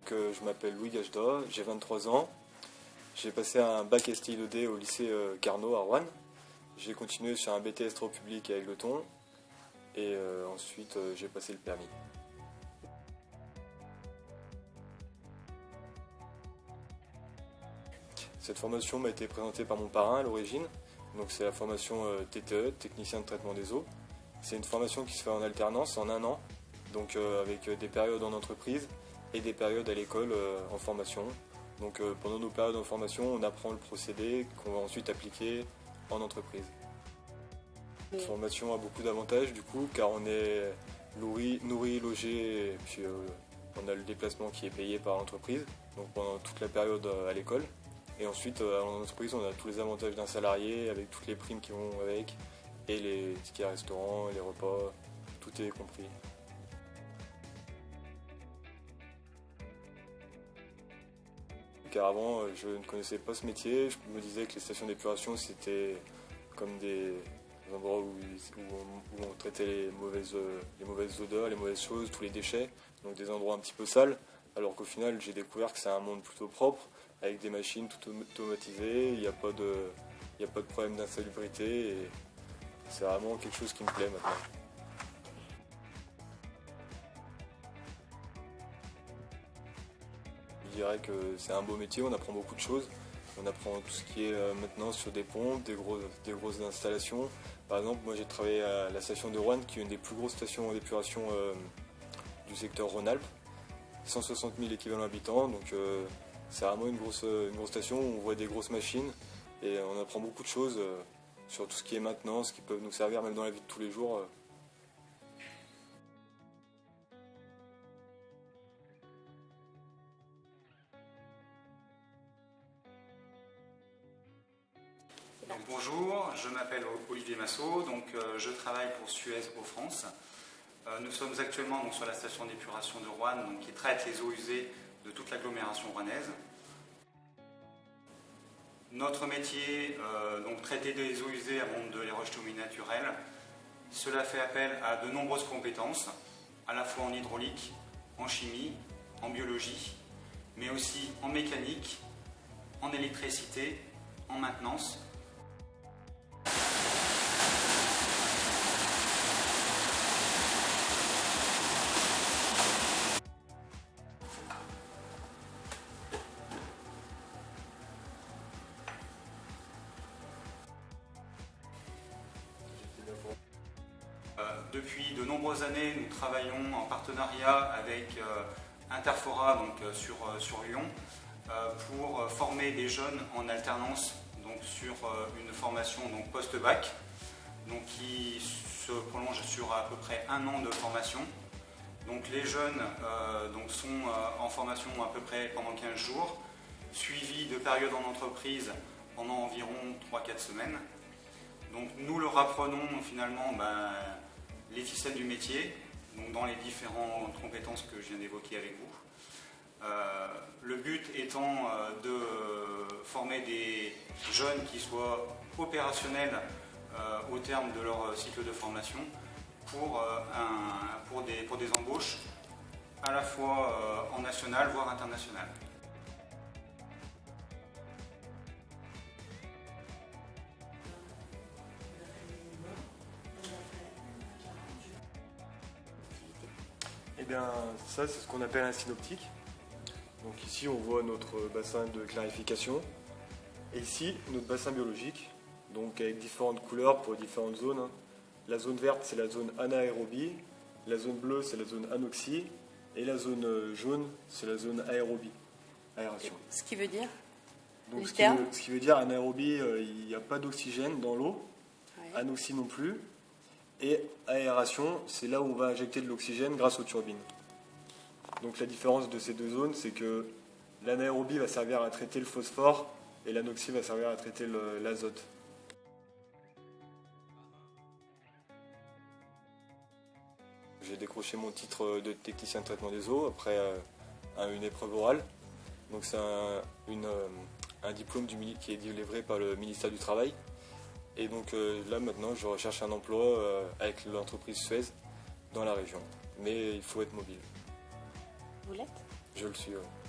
Je m'appelle Louis Gajda, j'ai 23 ans. J'ai passé un bac STI2D au lycée Carnot à Roanne. J'ai continué sur un BTS Travaux publics à Égletons et ensuite j'ai passé le permis. Cette formation m'a été présentée par mon parrain à l'origine. Donc c'est la formation TTE, technicien de traitement des eaux. C'est une formation qui se fait en alternance en 1 an, donc avec des périodes en entreprise et des périodes à l'école en formation. Donc pendant nos périodes en formation, on apprend le procédé qu'on va ensuite appliquer en entreprise. Cette formation a beaucoup d'avantages du coup, car on est nourri, logé, et puis on a le déplacement qui est payé par l'entreprise, donc pendant toute la période à l'école. Et ensuite, en entreprise, on a tous les avantages d'un salarié, avec toutes les primes qui vont avec, et les tickets restaurants, les repas, tout est compris. Car avant, je ne connaissais pas ce métier, je me disais que les stations d'épuration, c'était comme des endroits où on traitait les mauvaises odeurs, les mauvaises choses, tous les déchets, donc des endroits un petit peu sales, alors qu'au final, j'ai découvert que c'est un monde plutôt propre, avec des machines tout automatisées, il n'y a pas de problème d'insalubrité, et c'est vraiment quelque chose qui me plaît maintenant. Je dirais que c'est un beau métier, on apprend beaucoup de choses. On apprend tout ce qui est maintenant sur des pompes, des grosses installations. Par exemple, moi j'ai travaillé à la station de Roanne, qui est une des plus grosses stations d'épuration du secteur Rhône-Alpes. 160 000 équivalents habitants, donc c'est vraiment une grosse station où on voit des grosses machines et on apprend beaucoup de choses sur tout ce qui est maintenance, qui peuvent nous servir même dans la vie de tous les jours. Donc, bonjour, je m'appelle Olivier Massot, je travaille pour Suez Eau France. Nous sommes actuellement sur la station d'épuration de Roanne qui traite les eaux usées de toute l'agglomération rouennaise. Notre métier, traiter des eaux usées avant de les rejeter au milieu naturel, cela fait appel à de nombreuses compétences, à la fois en hydraulique, en chimie, en biologie, mais aussi en mécanique, en électricité, en maintenance. Depuis de nombreuses années, nous travaillons en partenariat avec Interfora sur Lyon pour former des jeunes en alternance sur une formation post-bac qui se prolonge sur à peu près 1 an de formation. Les jeunes sont en formation à peu près pendant 15 jours, suivis de périodes en entreprise pendant environ 3-4 semaines. Nous leur apprenons finalement les ficelles du métier, dans les différentes compétences que je viens d'évoquer avec vous. Le but étant de former des jeunes qui soient opérationnels au terme de leur cycle de formation pour des embauches à la fois en national voire international. Eh bien, ça c'est ce qu'on appelle un synoptique. Donc ici on voit notre bassin de clarification et ici notre bassin biologique, donc avec différentes couleurs pour différentes zones. La zone verte c'est la zone anaérobie, la zone bleue c'est la zone anoxie et la zone jaune c'est la zone aérobie, aération. Ce qui veut dire donc, ce qui veut dire anaérobie, il n'y a pas d'oxygène dans l'eau, ouais. Anoxie non plus. Et aération, c'est là où on va injecter de l'oxygène grâce aux turbines. Donc la différence de ces deux zones, c'est que l'anaérobie va servir à traiter le phosphore et l'anoxie va servir à traiter l'azote. J'ai décroché mon titre de technicien de traitement des eaux après une épreuve orale. Donc c'est un diplôme qui est délivré par le ministère du Travail. Et donc là maintenant je recherche un emploi avec l'entreprise Suez dans la région. Mais il faut être mobile. Vous l'êtes ? Je le suis, ouais.